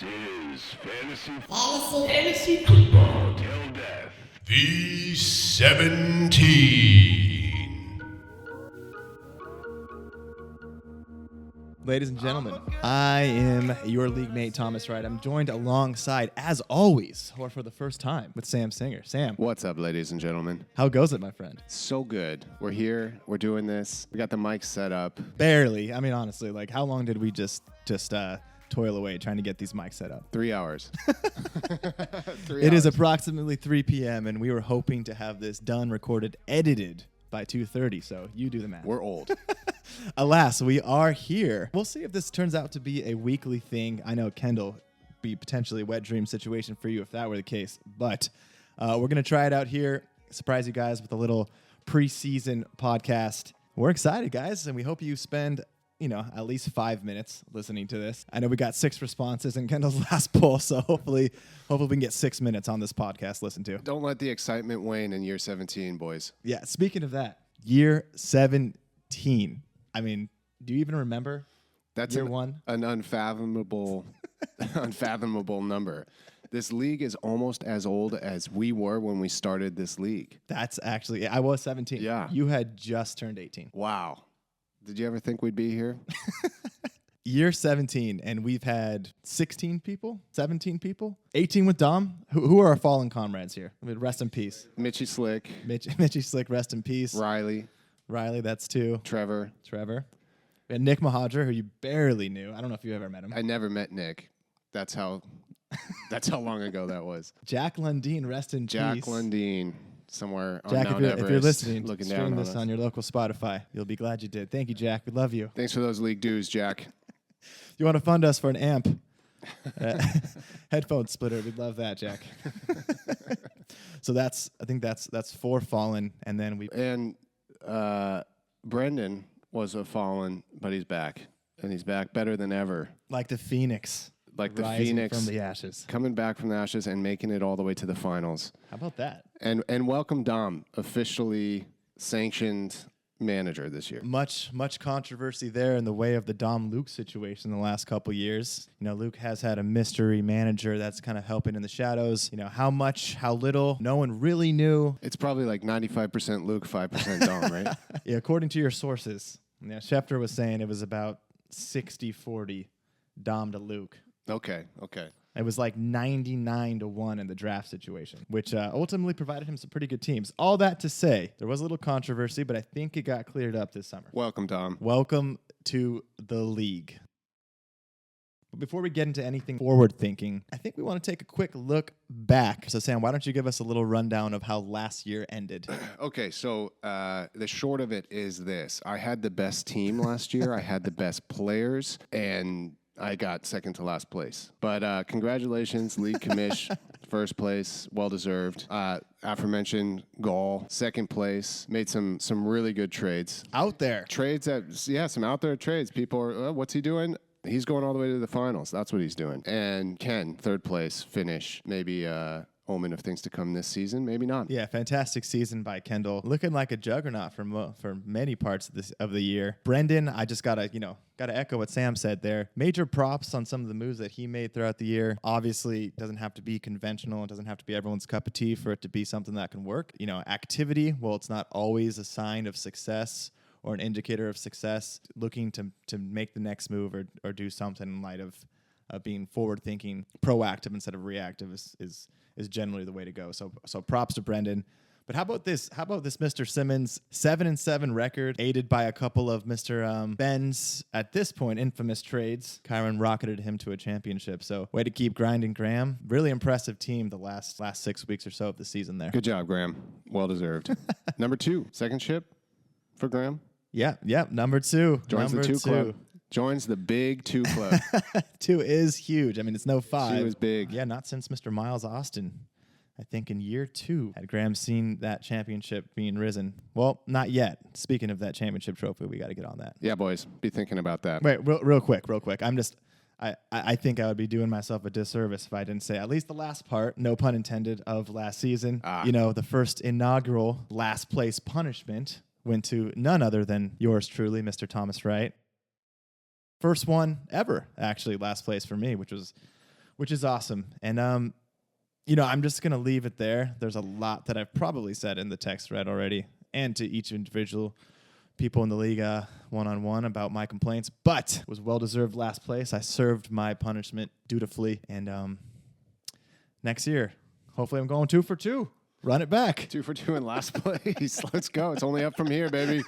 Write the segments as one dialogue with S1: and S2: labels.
S1: is Fantasy Football Till Death.
S2: FFtilD.
S3: Ladies and gentlemen, I am your league mate, Thomas Wright. I'm joined alongside, as always, or for the first time, with Sam Singer. Sam,
S4: What's up, ladies and gentlemen?
S3: how goes it, my friend?
S4: So good. We're here. We're doing this. We got the mic set up.
S3: Barely. I mean, honestly, like, how long did we just toil away trying to get these mics set up?
S4: 3 hours.
S3: It is approximately 3 p.m., and we were hoping to have this done, recorded, edited by 2:30, so you do the math.
S4: We're old.
S3: Alas, we are here. We'll see if this turns out to be a weekly thing. I know Kendall be potentially a wet dream situation for you if that were the case, but we're going to try it out here, surprise you guys with a little preseason podcast. We're excited, guys, and we hope you spend at least 5 minutes listening to this. I know we got 6 responses in Kendall's last poll, so hopefully we can get 6 minutes on this podcast listened to.
S4: Don't let the excitement wane in year 17, boys.
S3: Yeah, speaking of that, year 17. I mean, do you even remember
S4: That's
S3: year one?
S4: An unfathomable number. This league is almost as old as we were when we started this league.
S3: That's actually, I was 17.
S4: Yeah.
S3: You had just turned 18.
S4: Wow. Did you ever think we'd be here?
S3: Year 17, and we've had 16 people, 17 people, 18 with Dom. Who are our fallen comrades here? I mean, rest in peace.
S4: Mitchie Slick.
S3: Mitchie Slick, rest in peace.
S4: Riley.
S3: That's 2.
S4: Trevor.
S3: We had Nick Mahadra, who you barely knew. I don't know if you ever met him.
S4: I never met Nick. That's how long ago that was.
S3: Jack Lundeen, rest in peace.
S4: Jack Lundeen. Somewhere on
S3: Jack,
S4: Mount
S3: if you're
S4: Everest,
S3: listening,
S4: looking
S3: stream
S4: down on
S3: this
S4: us.
S3: on your local Spotify. You'll be glad you did. Thank you, Jack. We love you.
S4: Thanks for those league dues, Jack.
S3: If you want to fund us for an amp, headphone splitter, we'd love that, Jack. So I think that's 4 fallen, and then we.
S4: And Brendan was a fallen, but he's back, and he's back better than ever.
S3: Like the Phoenix.
S4: Like the
S3: rising
S4: Phoenix
S3: from the ashes.
S4: coming back from the ashes and making it all the way to the finals.
S3: How about that?
S4: And welcome Dom, officially sanctioned manager this year.
S3: Much controversy there in the way of the Dom Luke situation the last couple years. Luke has had a mystery manager that's kind of helping in the shadows. How much, how little, no one really knew.
S4: It's probably like 95% Luke, 5% Dom, right?
S3: Yeah, according to your sources. Schefter was saying it was about 60-40 Dom to Luke.
S4: Okay.
S3: It was like 99-1 in the draft situation, which ultimately provided him some pretty good teams. All that to say, there was a little controversy, but I think it got cleared up this summer.
S4: Welcome, Dom.
S3: Welcome to the league. But before we get into anything forward-thinking, I think we want to take a quick look back. So, Sam, why don't you give us a little rundown of how last year ended?
S4: Okay, so the short of it is this. I had the best team last year. I had the best players, and I got second to last place. But congratulations, league commish, first place, well-deserved. Aforementioned Gall, second place. Made some really good trades.
S3: Out there.
S4: Trades some out there trades. People are, what's he doing? He's going all the way to the finals. That's what he's doing. And Ken, third place, finish. Maybe omen of things to come this season. Maybe not.
S3: Yeah, fantastic season by Kendall. Looking like a juggernaut for many parts of the year. Brendan, I just gotta echo what Sam said there. Major props on some of the moves that he made throughout the year. Obviously, it doesn't have to be conventional. It doesn't have to be everyone's cup of tea for it to be something that can work. Activity, well, it's not always a sign of success or an indicator of success. Looking to make the next move or do something in light of being forward-thinking, proactive instead of reactive is generally the way to go. So props to Brendan. But how about this? How about this Mr. Simmons 7-7 record, aided by a couple of Mr. Ben's, at this point, infamous trades. Kyron rocketed him to a championship. So way to keep grinding, Graham. Really impressive team the last 6 weeks or so of the season there.
S4: Good job, Graham. Well-deserved. Number 2, second ship for Graham.
S3: Yeah, number 2.
S4: Joins the 2 club. Joins the big 2 club.
S3: 2 is huge. I mean, it's no 5.
S4: 2 is big.
S3: Yeah, not since Mr. Miles Austin. I think in year 2 had Graham seen that championship being risen. Well, not yet. Speaking of that championship trophy, we got to get on that.
S4: Yeah, boys, be thinking about that.
S3: Wait, real quick. I think I would be doing myself a disservice if I didn't say at least the last part, no pun intended, of last season. The first inaugural last place punishment went to none other than yours truly, Mr. Thomas Wright. First one ever, actually, last place for me, which was which is awesome. And you know, I'm just gonna leave it there. There's a lot that I've probably said in the text thread already, and to each individual people in the league one-on-one about my complaints, but it was well-deserved last place. I served my punishment dutifully, and next year, hopefully I'm going 2 for 2. Run it back.
S4: 2 for 2 in last place. Let's go. It's only up from here, baby.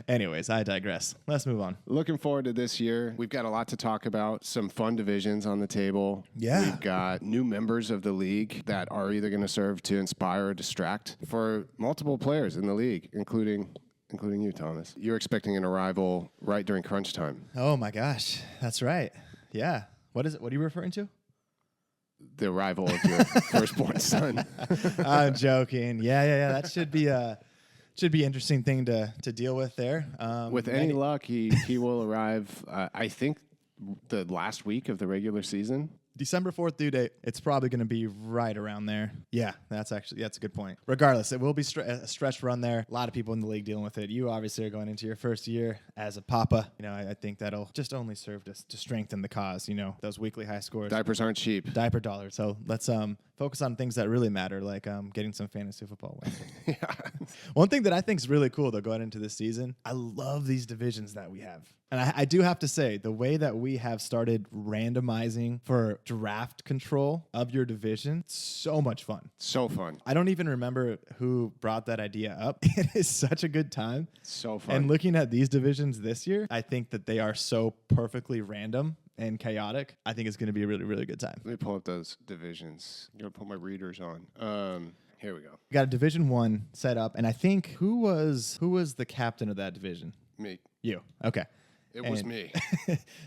S3: Anyways, I digress. Let's move on.
S4: Looking forward to this year. We've got a lot to talk about. Some fun divisions on the table.
S3: Yeah.
S4: We've got new members of the league that are either going to serve to inspire or distract for multiple players in the league, including you, Thomas. You're expecting an arrival right during crunch time.
S3: Oh my gosh, that's right. Yeah. What is it? What are you referring to?
S4: The arrival of your firstborn son.
S3: I'm joking. Yeah. That should be interesting thing to deal with there.
S4: With any luck, he will arrive. I think the last week of the regular season.
S3: December 4th due date. It's probably going to be right around there. Yeah, that's a good point. Regardless, it will be a stretch run there. A lot of people in the league dealing with it. You obviously are going into your first year as a papa. You know, I think that'll just only serve to strengthen the cause. You know, those weekly high scores.
S4: Diapers aren't cheap.
S3: Diaper dollars. So let's focus on things that really matter, like getting some fantasy football wins.
S4: Yeah.
S3: One thing that I think is really cool, though, going into this season, I love these divisions that we have. And I do have to say, the way that we have started randomizing for draft control of your division, so much fun.
S4: So fun.
S3: I don't even remember who brought that idea up. It is such a good time.
S4: So fun.
S3: And looking at these divisions this year, I think that they are so perfectly random and chaotic. I think it's going to be a really, really good time.
S4: Let me pull up those divisions. I'm going to put my readers on. Here we go.
S3: We got a Division 1 set up, and I think who was the captain of that division?
S4: Me.
S3: You. Okay.
S4: It was me.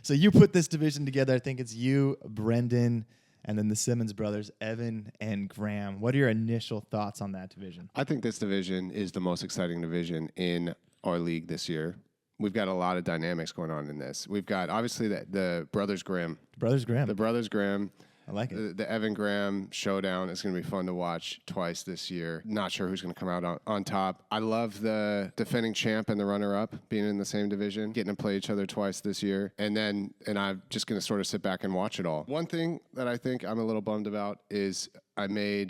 S3: So you put this division together. I think it's you, Brendan, and then the Simmons brothers, Evan and Graham. What are your initial thoughts on that division?
S4: I think this division is the most exciting division in our league this year. We've got a lot of dynamics going on in this. We've got, obviously, the Brothers Grimm.
S3: The
S4: Brothers Grimm.
S3: I like it.
S4: The Evan Graham showdown is going to be fun to watch twice this year. Not sure who's going to come out on top. I love the defending champ and the runner-up being in the same division, getting to play each other twice this year. And I'm just going to sort of sit back and watch it all. One thing that I think I'm a little bummed about is I made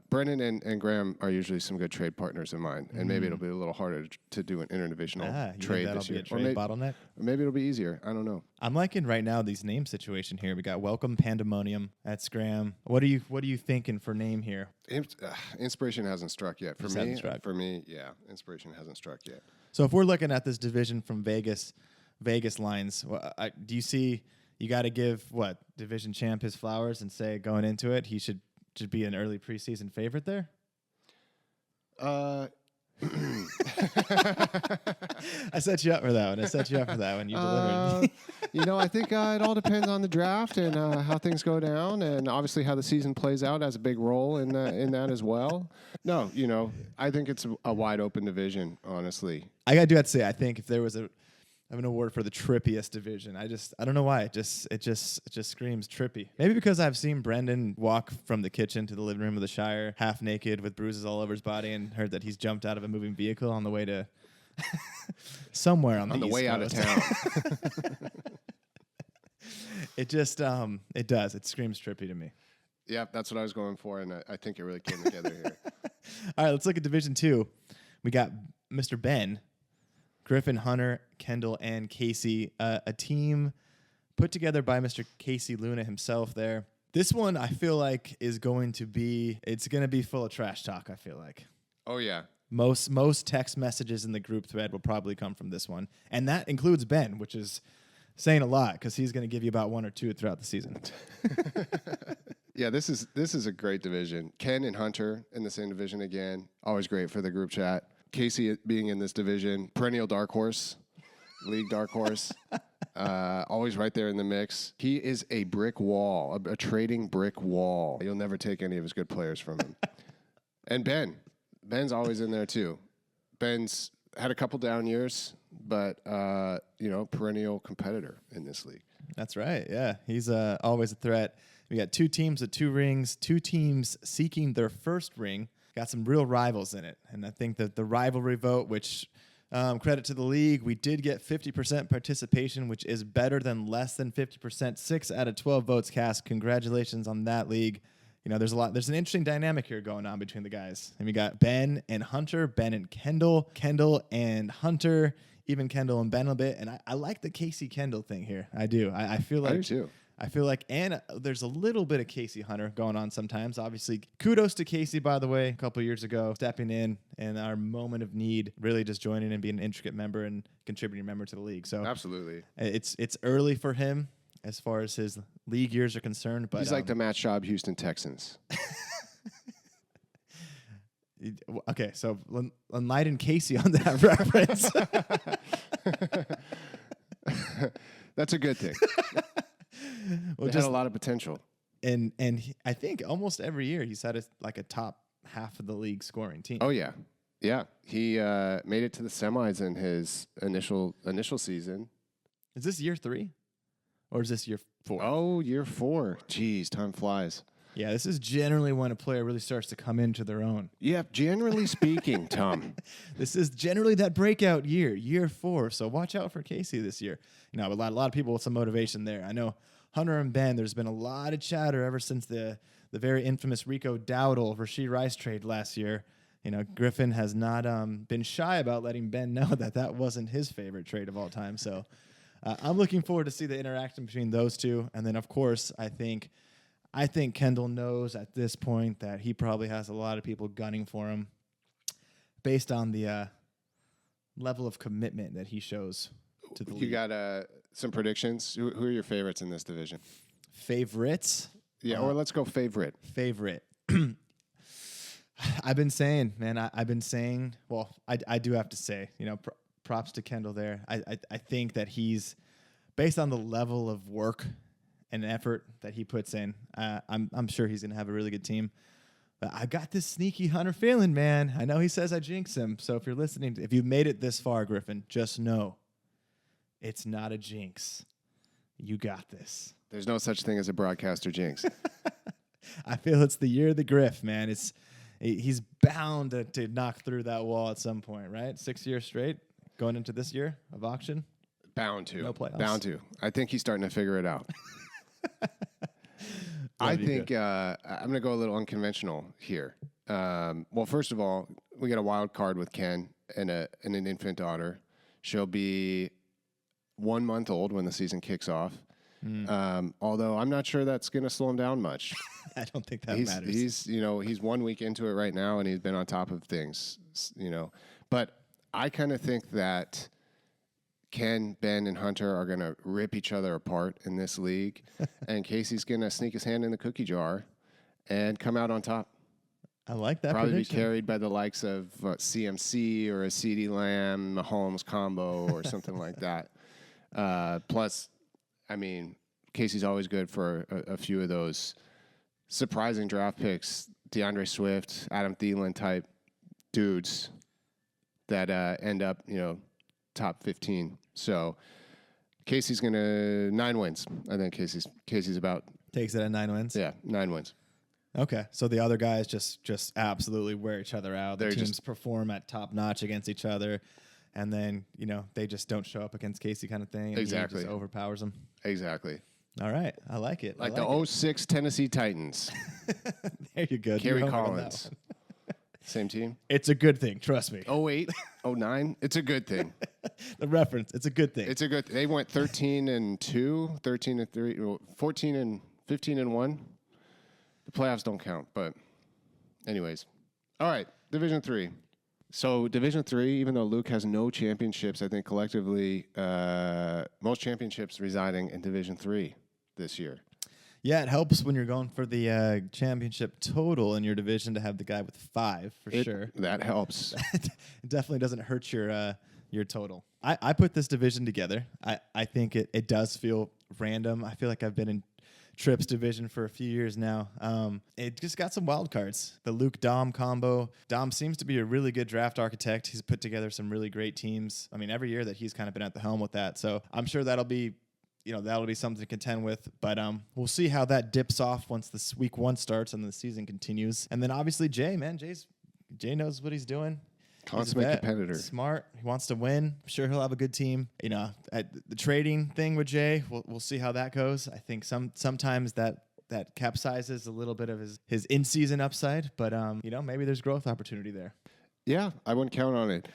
S4: Brennan and Graham are usually some good trade partners of mine, and maybe it'll be a little harder to do an interdivisional trade this year.
S3: Be a trade bottleneck?
S4: Or maybe it'll be easier. I don't know.
S3: I'm liking right now these name situation here. We got Welcome Pandemonium. That's Graham. What are you thinking for name here?
S4: Inspiration hasn't struck yet. For me, yeah, inspiration hasn't struck yet.
S3: So if we're looking at this division from Vegas lines, do you see you got to give division champ his flowers and say going into it he should be an early preseason favorite there? I set you up for that one. You delivered.
S4: I think it all depends on the draft and how things go down, and obviously how the season plays out has a big role in that as well. No, I think it's a wide open division, honestly.
S3: I have to say, I think if there was an award for the trippiest division. I don't know why. It just screams trippy. Maybe because I've seen Brendan walk from the kitchen to the living room of the Shire half naked with bruises all over his body, and heard that he's jumped out of a moving vehicle on the way to somewhere on the
S4: way
S3: Coast.
S4: Out of town.
S3: It just it does. It screams trippy to me.
S4: Yeah, that's what I was going for, and I think it really came together here.
S3: All right, let's look at Division 2. We got Mr. Ben, Griffin, Hunter, Kendall, and Casey, a team put together by Mr. Casey Luna himself there. This one, I feel like, is going to be full of trash talk, I feel like.
S4: Oh, yeah.
S3: Most text messages in the group thread will probably come from this one. And that includes Ben, which is saying a lot because he's going to give you about one or two throughout the season.
S4: Yeah, this is a great division. Ken and Hunter in the same division again. Always great for the group chat. Casey being in this division, perennial dark horse, league dark horse, always right there in the mix. He is a brick wall, a trading brick wall. You'll never take any of his good players from him. And Ben's always in there too. Ben's had a couple down years, but perennial competitor in this league.
S3: That's right. Yeah, he's always a threat. We got 2 teams with 2 rings, 2 teams seeking their first ring. Got some real rivals in it. And I think that the rivalry vote, which Credit to the league. We did get 50% participation, which is better than less than 50%. 6 out of 12 votes cast. Congratulations on that, league. You know, there's an interesting dynamic here going on between the guys. And we got Ben and Hunter, Ben and Kendall, Kendall and Hunter, even Kendall and Ben a bit. And I like the Casey Kendall thing here. I do. I feel like
S4: I do too.
S3: I feel like, and there's a little bit of Casey Hunter going on sometimes. Obviously, kudos to Casey, by the way, a couple years ago, stepping in our moment of need, really just joining and being an intricate member and contributing member to the league. So
S4: absolutely,
S3: it's early for him as far as his league years are concerned. But
S4: he's like the Matt Schaub Houston Texans.
S3: Okay, so enlighten Casey on that reference.
S4: That's a good thing. Well, just had a lot of potential,
S3: and I think almost every year he's had a top half of the league scoring team.
S4: Oh yeah. He made it to the semis in his initial season.
S3: Is this year 3, or is this year 4?
S4: Oh, year 4. Jeez, time flies.
S3: Yeah, this is generally when a player really starts to come into their own.
S4: Yeah, generally speaking, Tom.
S3: This is generally that breakout year 4. So watch out for Casey this year. You know, a lot of people with some motivation there. I know Hunter and Ben, there's been a lot of chatter ever since the very infamous Rico Dowdle Rashee Rice trade last year. You know, Griffin has not been shy about letting Ben know that wasn't his favorite trade of all time. So I'm looking forward to see the interaction between those two. And then, of course, I think Kendall knows at this point that he probably has a lot of people gunning for him based on the level of commitment that he shows to the league.
S4: You got some predictions? Who are your favorites in this division?
S3: Favorites?
S4: Yeah, or let's go favorite.
S3: Favorite. I've been saying, man, well, I do have to say, you know, props to Kendall there. I think that he's, based on the level of work and effort that he puts in, I'm sure he's going to have a really good team. But I got this sneaky Hunter feeling, man. I know he says I jinx him. So if you're listening, if you've made it this far, Griffin, just know it's not a jinx. You got this.
S4: There's no such thing as a broadcaster jinx.
S3: I feel it's the year of the Griff, man. He's bound to knock through that wall at some point, right? 6 years straight going into this year of auction.
S4: Bound to.
S3: No playoffs.
S4: Bound to. I think he's starting to figure it out. I think I'm going to go a little unconventional here. Well, first of all, we got a wild card with Ken and an infant daughter. She'll be 1 month old when the season kicks off. Although I'm not sure that's going to slow him down much.
S3: I don't think that matters.
S4: He's 1 week into it right now, and he's been on top of things, But I kind of think that Ken, Ben, and Hunter are going to rip each other apart in this league, and Casey's going to sneak his hand in the cookie jar and come out on top.
S3: I like that
S4: Probably
S3: prediction.
S4: be carried by the likes of CMC or a CeeDee Lamb, Mahomes combo, or something like that. Plus, I mean, Casey's always good for a few of those surprising draft picks, DeAndre Swift, Adam Thielen type dudes that end up, top 15. So Casey's going to 9 wins. I think Casey's about.
S3: Takes it at 9 wins?
S4: Yeah, 9 wins.
S3: Okay, so the other guys just absolutely wear each other out. The teams perform at top notch against each other, and then they just don't show up against Casey, kind of thing. And
S4: Exactly,
S3: he just overpowers them.
S4: Exactly.
S3: All right, I like it.
S4: Like the 06 Tennessee Titans.
S3: There you go.
S4: Kerry Collins. Same team.
S3: It's a good thing. Trust me.
S4: 08, 09. It's a good thing.
S3: The reference. It's a good thing.
S4: It's a good. They went 13-2, 13-3, 14 and 15-1. The playoffs don't count, but anyways. All right, Division 3. So Division 3, even though Luke has no championships, I think collectively most championships residing in Division 3 this year.
S3: Yeah, it helps when you're going for the championship total in your division to have the guy with 5 for sure.
S4: That helps.
S3: It definitely doesn't hurt your total. I put this division together. I think it does feel random. I feel like I've been in Trips division for a few years now. It just got some wild cards. The Luke Dom combo. Dom seems to be a really good draft architect. He's put together some really great teams. I mean, every year that he's kind of been at the helm with that. So I'm sure that'll be something to contend with. But we'll see how that dips off once this week 1 starts and the season continues. And then obviously Jay knows what he's doing.
S4: Consummate
S3: vet.
S4: competitor.
S3: Smart. He wants to win. I'm sure he'll have a good team. You know, the trading thing with Jay, we'll see how that goes. I think sometimes that capsizes a little bit of his in-season upside, but you know, maybe there's growth opportunity there.
S4: Yeah, I wouldn't count on it.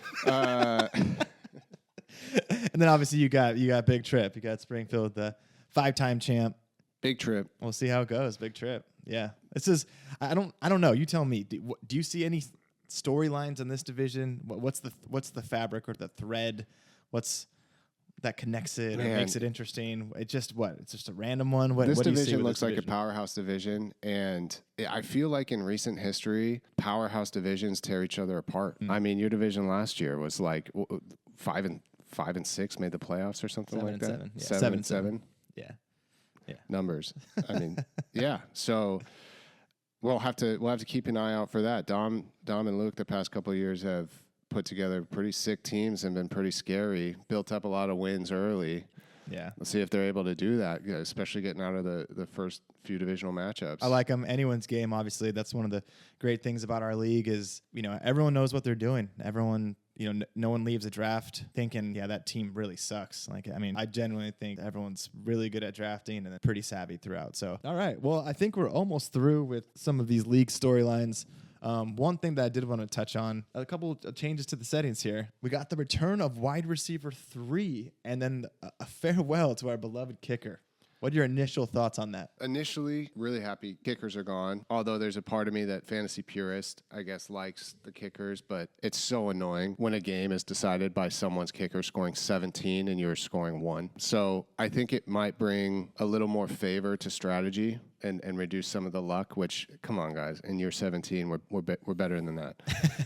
S3: And then obviously you got Big Trip. You got Springfield, the 5-time champ.
S4: Big Trip.
S3: We'll see how it goes. Big Trip. Yeah. This is I don't know. You tell me. Do you see any storylines in this division? What's the fabric or the thread? What's that connects it or makes it interesting? It's just a random one.
S4: This
S3: what do you see
S4: division
S3: with
S4: looks
S3: this
S4: like a
S3: division?
S4: powerhouse division, and I feel like in recent history, powerhouse divisions tear each other apart. I mean, your division last year was like 5 and 6 made the playoffs or something
S3: 7
S4: like
S3: and
S4: that.
S3: 7. Yeah.
S4: 7 and 7.
S3: Yeah.
S4: Numbers. I mean, yeah. So we'll have to keep an eye out for that. Dom and Luke the past couple of years have put together pretty sick teams and been pretty scary. Built up a lot of wins early.
S3: Yeah.
S4: Let's see if they're able to do that, especially getting out of the first few divisional matchups.
S3: I like them. Anyone's game, obviously. That's one of the great things about our league is, you know, everyone knows what they're doing. Everyone, you know, no one leaves a draft thinking, yeah, that team really sucks. Like, I mean, I genuinely think everyone's really good at drafting and pretty savvy throughout. So, all right. Well, I think we're almost through with some of these league storylines. One thing that I did want to touch on, a couple of changes to the settings here. We got the return of wide receiver 3 and then a farewell to our beloved kicker. What are your initial thoughts on that?
S4: Initially, really happy kickers are gone. Although there's a part of me that fantasy purist, I guess, likes the kickers, but it's so annoying when a game is decided by someone's kicker scoring 17 and you're scoring 1. So I think it might bring a little more favor to strategy and reduce some of the luck, which, come on, guys, in year 17, we're better than that.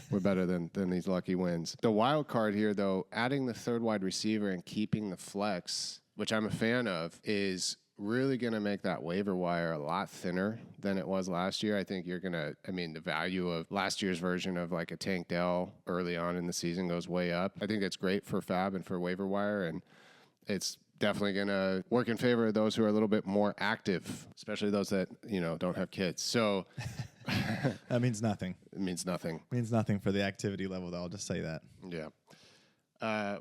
S4: We're better than these lucky wins. The wild card here, though, adding the third wide receiver and keeping the flex, which I'm a fan of, is really going to make that waiver wire a lot thinner than it was last year. I think the value of last year's version of like a Tank Dell early on in the season goes way up. I think that's great for Fab and for waiver wire, and it's definitely going to work in favor of those who are a little bit more active, especially those that, you know, don't have kids. So
S3: That means nothing.
S4: it means nothing.
S3: It means nothing for the activity level, though. I'll just say that.
S4: Yeah.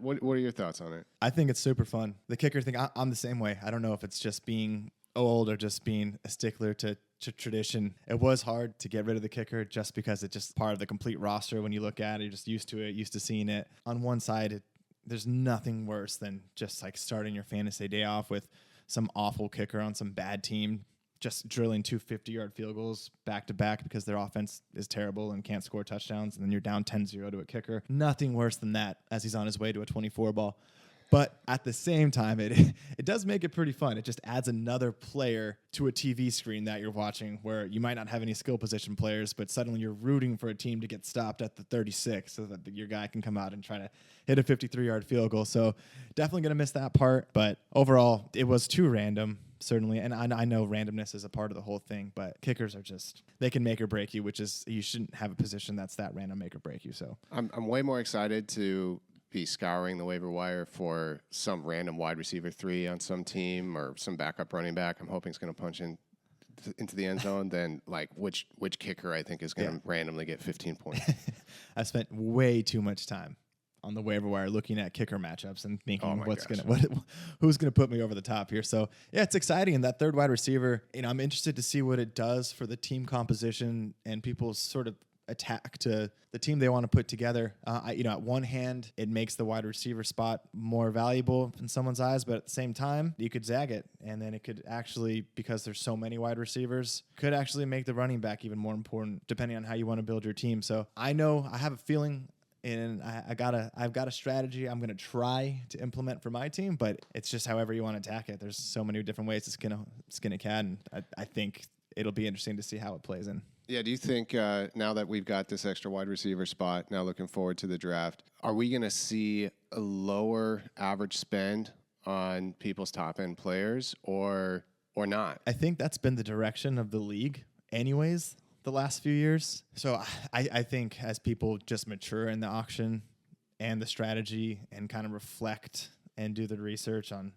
S4: What are your thoughts on it?
S3: I think it's super fun. The kicker thing, I'm the same way. I don't know if it's just being old or just being a stickler to tradition. It was hard to get rid of the kicker just because it's just part of the complete roster. When you look at it, you're just used to it, used to seeing it. On one side, there's nothing worse than just like starting your fantasy day off with some awful kicker on some bad team, just drilling 2 50-yard field goals back to back because their offense is terrible and can't score touchdowns, and then you're down 10-0 to a kicker. Nothing worse than that as he's on his way to a 24 ball. But at the same time, it does make it pretty fun. It just adds another player to a TV screen that you're watching where you might not have any skill position players, but suddenly you're rooting for a team to get stopped at the 36 so that your guy can come out and try to hit a 53-yard field goal. So definitely going to miss that part. But overall, it was too random, certainly. And I know randomness is a part of the whole thing, but kickers are just, they can make or break you, which is, you shouldn't have a position that's that random, make or break you. So
S4: I'm way more excited to be scouring the waiver wire for some random wide receiver 3 on some team or some backup running back. I'm hoping it's going to punch into the end zone than like which kicker I think is going to randomly get 15 points.
S3: I spent way too much time on the waiver wire looking at kicker matchups and thinking who's going to put me over the top here. So yeah, it's exciting. And that third wide receiver, you know, I'm interested to see what it does for the team composition and people's sort of attack to the team they want to put together. At one hand, it makes the wide receiver spot more valuable in someone's eyes, but at the same time, you could zag it, and then it could actually, because there's so many wide receivers, could actually make the running back even more important, depending on how you want to build your team. So I know I have a feeling, and I've got a strategy I'm going to try to implement for my team, but it's just however you want to attack it. There's so many different ways to skin a cat, and I think it'll be interesting to see how it plays in.
S4: Yeah, do you think now that we've got this extra wide receiver spot, now looking forward to the draft, are we going to see a lower average spend on people's top-end players or not?
S3: I think that's been the direction of the league anyways the last few years. So I think as people just mature in the auction and the strategy and kind of reflect and do the research on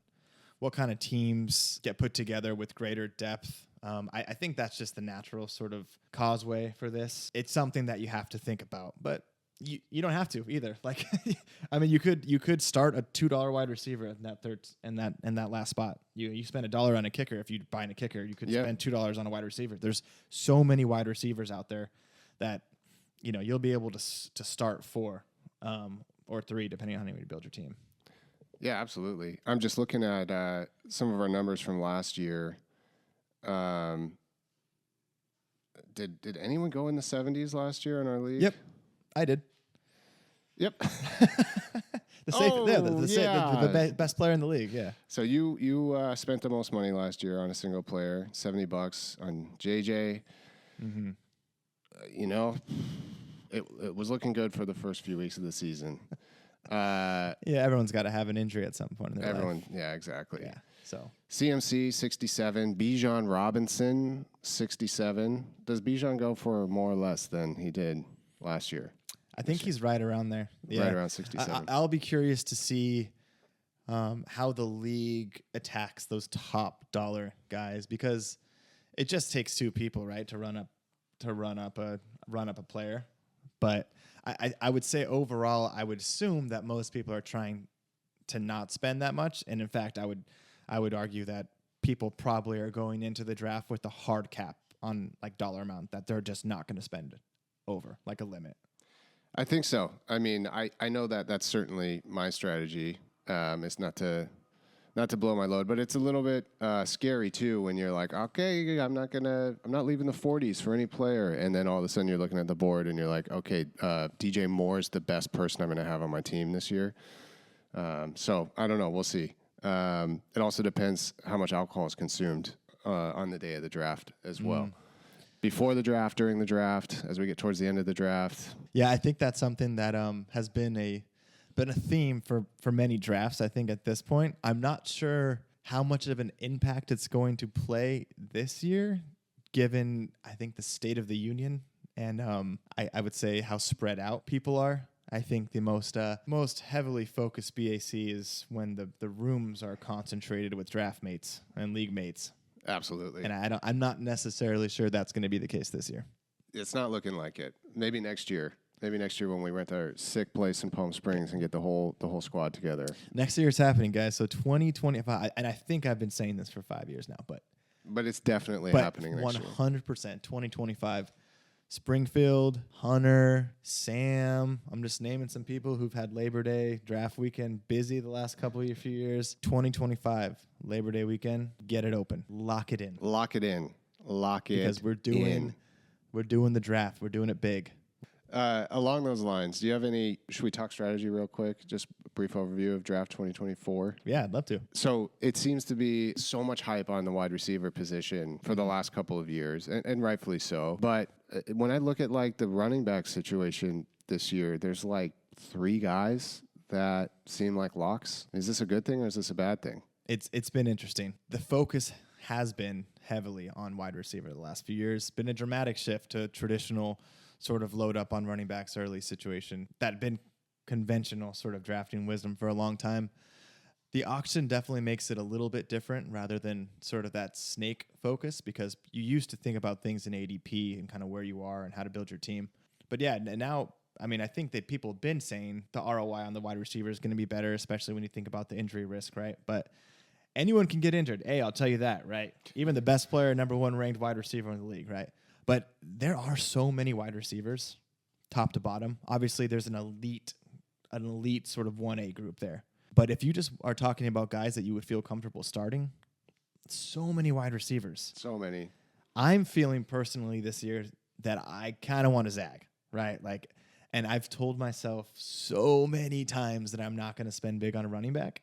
S3: what kind of teams get put together with greater depth, I think that's just the natural sort of causeway for this. It's something that you have to think about, but You don't have to either. Like, I mean, you could start a $2 wide receiver in that that last spot. You spend $1 on a kicker. If you buy a kicker, you could spend $2 on a wide receiver. There's so many wide receivers out there that you'll be able to start 4 or 3 depending on how you build your team.
S4: Yeah, absolutely. I'm just looking at some of our numbers from last year. Did anyone go in the 70s last year in our league?
S3: Yep, I did.
S4: Yep.
S3: The best player in the league. Yeah.
S4: So you spent the most money last year on a single player, $70 on JJ.
S3: Mm-hmm.
S4: It was looking good for the first few weeks of the season.
S3: Everyone's got to have an injury at some point in their life.
S4: Yeah, exactly.
S3: Yeah. So
S4: CMC 67, Bijan Robinson 67. Does Bijan go for more or less than he did last year?
S3: I think he's right around there. Yeah.
S4: Right around 67.
S3: I'll be curious to see how the league attacks those top dollar guys, because it just takes 2 people, right, to run up a player. But I would say overall, I would assume that most people are trying to not spend that much, and in fact, I would argue that people probably are going into the draft with a hard cap on like dollar amount that they're just not going to spend over, like a limit.
S4: I think so. I mean, I know that that's certainly my strategy. It's not to blow my load, but it's a little bit scary too when you're like, okay, I'm not leaving the 40s for any player, and then all of a sudden you're looking at the board and you're like, okay, DJ Moore is the best person I'm going to have on my team this year. So I don't know. We'll see. It also depends how much alcohol is consumed on the day of the draft as well. Before the draft, during the draft, as we get towards the end of the draft.
S3: Yeah, I think that's something that has been a theme for many drafts, I think, at this point. I'm not sure how much of an impact it's going to play this year, given, I think, the state of the union and I would say how spread out people are. I think the most heavily focused BAC is when the rooms are concentrated with draft mates and league mates.
S4: Absolutely.
S3: And I'm not necessarily sure that's going to be the case this year.
S4: It's not looking like it. Maybe next year. Maybe next year when we rent our sick place in Palm Springs and get the whole squad together.
S3: Next year it's happening, guys. So 2025, and I think I've been saying this for 5 years now, but
S4: it's definitely happening next year.
S3: 100%, 2025. Springfield, Hunter, Sam. I'm just naming some people who've had Labor Day draft weekend busy the last few years. 2025 Labor Day weekend, get it open, lock it in, because we're doing the draft. We're doing it big.
S4: Along those lines, do you have should we talk strategy real quick? Just a brief overview of draft 2024.
S3: Yeah, I'd love to.
S4: So it seems to be so much hype on the wide receiver position for the last couple of years, and rightfully so. But when I look at like the running back situation this year, there's like 3 guys that seem like locks. Is this a good thing or is this a bad thing?
S3: It's been interesting. The focus has been heavily on wide receiver the last few years. Been a dramatic shift to traditional sort of load up on running backs early situation that had been conventional sort of drafting wisdom for a long time. The auction definitely makes it a little bit different rather than sort of that snake focus, because you used to think about things in ADP and kind of where you are and how to build your team. But yeah, now, I mean, I think that people have been saying the ROI on the wide receiver is going to be better, especially when you think about the injury risk, right? But anyone can get injured. Hey, I'll tell you that, right? Even the best player, number 1 ranked wide receiver in the league, right? But there are so many wide receivers, top to bottom. Obviously, there's an elite sort of 1A group there. But if you just are talking about guys that you would feel comfortable starting, so many wide receivers.
S4: So many.
S3: I'm feeling personally this year that I kind of want to zag, right? Like, and I've told myself so many times that I'm not going to spend big on a running back.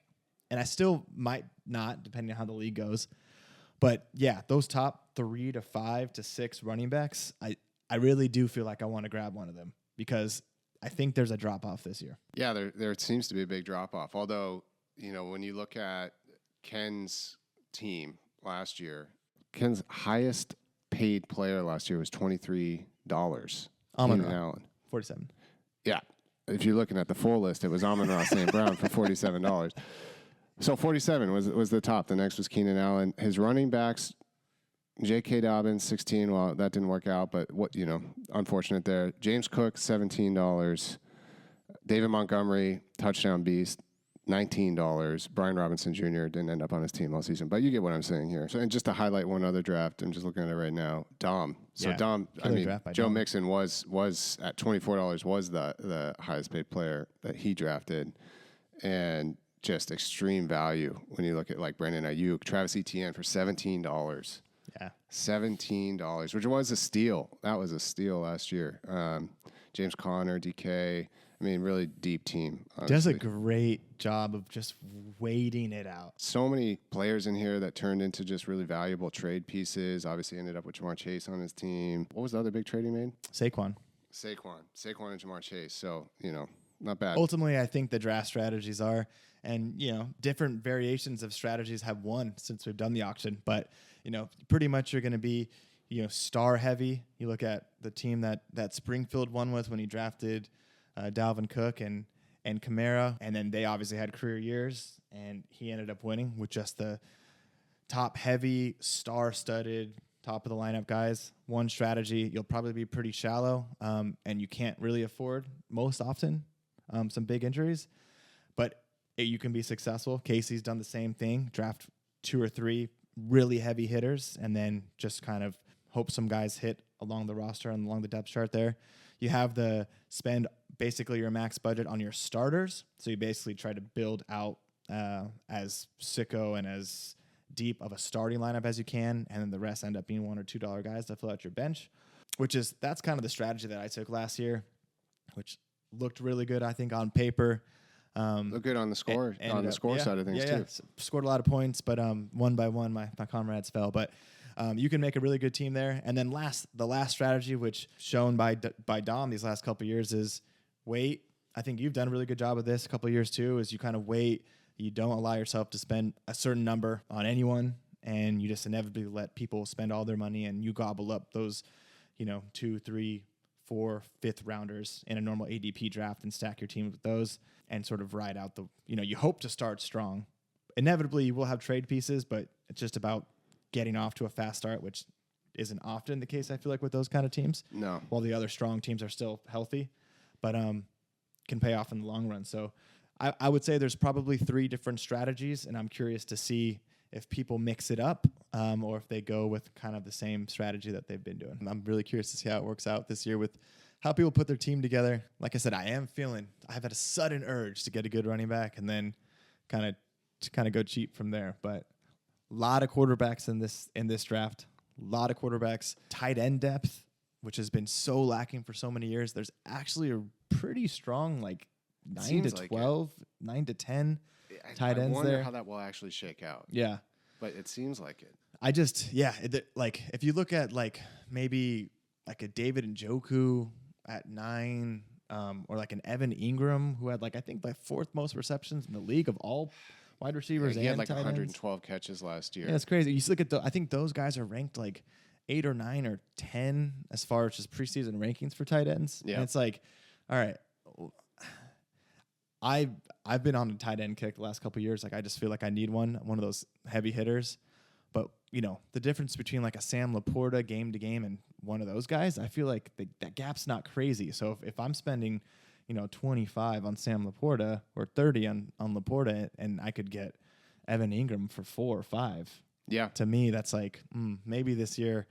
S3: And I still might not, depending on how the league goes. But yeah, those top 3 to 5 to 6 running backs, I really do feel like I want to grab one of them, because I think there's a drop off this year.
S4: Yeah, there seems to be a big drop off. Although, when you look at Ken's team last year, Ken's highest paid player last year was $23.
S3: Allen, 47.
S4: Yeah, if you're looking at the full list, it was Amon-Ra St. Brown for $47. So 47 was the top. The next was Keenan Allen. His running backs, J.K. Dobbins, 16. Well, that didn't work out, but unfortunate there. James Cook, $17. David Montgomery, touchdown beast, $19. Brian Robinson Jr. didn't end up on his team all season, but you get what I'm saying here. So, and just to highlight one other draft, I'm just looking at it right now. Dom. So
S3: Yeah,
S4: Dom, Joe
S3: Dom.
S4: Mixon was at $24 was the highest paid player that he drafted, and just extreme value when you look at like Brandon Ayuk, Travis Etienne for $17.
S3: Yeah.
S4: $17, which was a steal. That was a steal last year. James Conner, DK. I mean, really deep team. Honestly.
S3: Does a great job of just waiting it out.
S4: So many players in here that turned into just really valuable trade pieces. Obviously ended up with Jamar Chase on his team. What was the other big trade he made?
S3: Saquon
S4: And Jamar Chase. So, not bad.
S3: Ultimately, I think the draft strategies are, and, different variations of strategies have won since we've done the auction. But, pretty much you're going to be, star heavy. You look at the team that Springfield won with when he drafted Dalvin Cook and Kamara, and then they obviously had career years, and he ended up winning with just the top heavy, star-studded, top of the lineup guys. One strategy, you'll probably be pretty shallow, and you can't really afford most often some big injuries, but you can be successful. Casey's done the same thing, draft 2 or 3 really heavy hitters, and then just kind of hope some guys hit along the roster and along the depth chart there. You have the spend basically your max budget on your starters. So you basically try to build out as sicko and as deep of a starting lineup as you can. And then the rest end up being $1 or $2 guys to fill out your bench, that's kind of the strategy that I took last year, which looked really good, I think, on paper.
S4: Look good on the score, side of things, too.
S3: Yeah. Scored a lot of points, but one by one, my comrades fell. But you can make a really good team there. And then the last strategy, which shown by Dom these last couple of years, is wait. I think you've done a really good job of this a couple of years too, is you kind of wait. You don't allow yourself to spend a certain number on anyone, and you just inevitably let people spend all their money, and you gobble up those, 2, 3, 4, 5th rounders in a normal ADP draft and stack your team with those and sort of ride out you hope to start strong. Inevitably, you will have trade pieces, but it's just about getting off to a fast start, which isn't often the case, I feel like, with those kind of teams.
S4: No.
S3: While the other strong teams are still healthy, but can pay off in the long run. So I would say there's probably 3 different strategies, and I'm curious to see if people mix it up or if they go with kind of the same strategy that they've been doing. I'm really curious to see how it works out this year with how people put their team together. Like I said, I've had a sudden urge to get a good running back and then kind of go cheap from there. But a lot of quarterbacks in this draft, a lot of quarterbacks, tight end depth, which has been so lacking for so many years. There's actually a pretty strong 9 to 12, 9 to 10 tight ends there. I
S4: wonder how that will actually shake out.
S3: Yeah.
S4: But it seems like it.
S3: If you look at maybe a David Njoku at 9, or an Evan Ingram who had I think 4th most receptions in the league of all wide receivers.
S4: He had
S3: tight
S4: 112 catches last year.
S3: Yeah, it's crazy. You look at I think those guys are ranked 8 or 9 or 10 as far as just preseason rankings for tight ends.
S4: Yeah.
S3: And it's all right. I've been on a tight end kick the last couple of years. I just feel like I need one of those heavy hitters. But the difference between a Sam Laporta game to game and one of those guys, I feel like that gap's not crazy. So if I'm spending 25 on Sam Laporta or 30 on Laporta, and I could get Evan Ingram for 4 or 5.
S4: Yeah.
S3: To me, that's maybe this year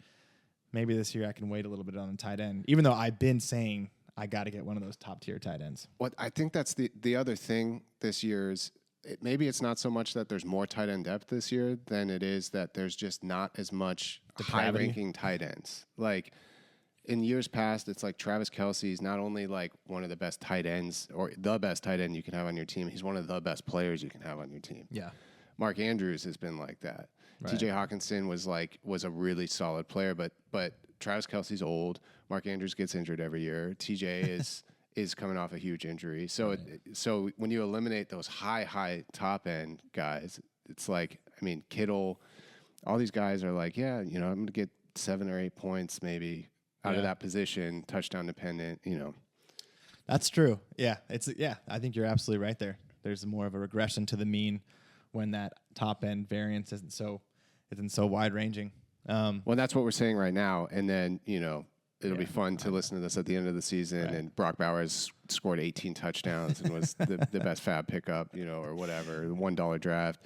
S3: I can wait a little bit on a tight end, even though I've been saying I got to get one of those top tier tight ends.
S4: What I think that's the other thing this year is maybe it's not so much that there's more tight end depth this year than it is that there's just not as much high-ranking tight ends. In years past, it's Travis Kelce's not only one of the best tight ends or the best tight end you can have on your team, he's one of the best players you can have on your team.
S3: Yeah.
S4: Mark Andrews has been like that.
S3: Right.
S4: TJ Hawkinson was a really solid player, but Travis Kelce's old. Mark Andrews gets injured every year. TJ is coming off a huge injury. So so when you eliminate those high top end guys, it's Kittle, all these guys are I'm going to get 7 or 8 points maybe out of that position, touchdown dependent,
S3: That's true. Yeah. I think you're absolutely right there. There's more of a regression to the mean when that top end variance isn't so wide ranging.
S4: Well, that's what we're saying right now. And then, it'll be fun to listen to this at the end of the season. Right. And Brock Bowers scored 18 touchdowns and was the best fab pickup, or whatever, the $1 draft.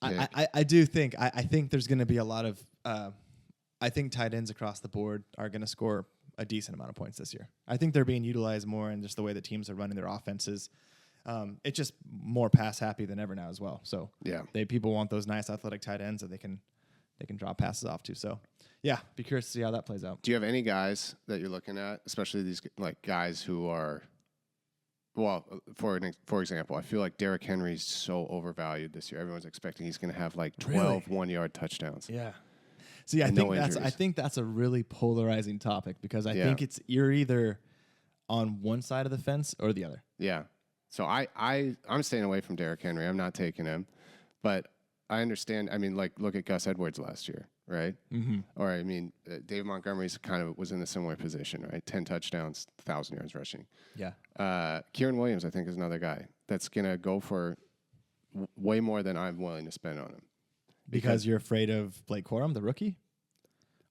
S3: I do think I think there's going to be a lot of I think tight ends across the board are going to score a decent amount of points this year. I think they're being utilized more in just the way the teams are running their offenses. It's just more pass happy than ever now as well. So people want those nice athletic tight ends that they can drop passes off to. So be curious to see how that plays out.
S4: Do you have any guys that you're looking at, especially these like guys who are, well, for example, I feel like Derrick Henry's so overvalued this year. Everyone's expecting he's going to have like 12 1-yard touchdowns.
S3: Yeah. See, I think that's a really polarizing topic because I think you're either on one side of the fence or the other.
S4: Yeah. So I'm staying away from Derrick Henry. I'm not taking him, but I understand. I mean, like look at Gus Edwards last year, right? Mm-hmm. Or I mean, David Montgomery's kind of was in a similar position, right? 10 touchdowns, 1,000 yards rushing.
S3: Yeah.
S4: Kieran Williams, I think, is another guy that's gonna go for way more than I'm willing to spend on him.
S3: Because you're afraid of Blake Corum, the rookie?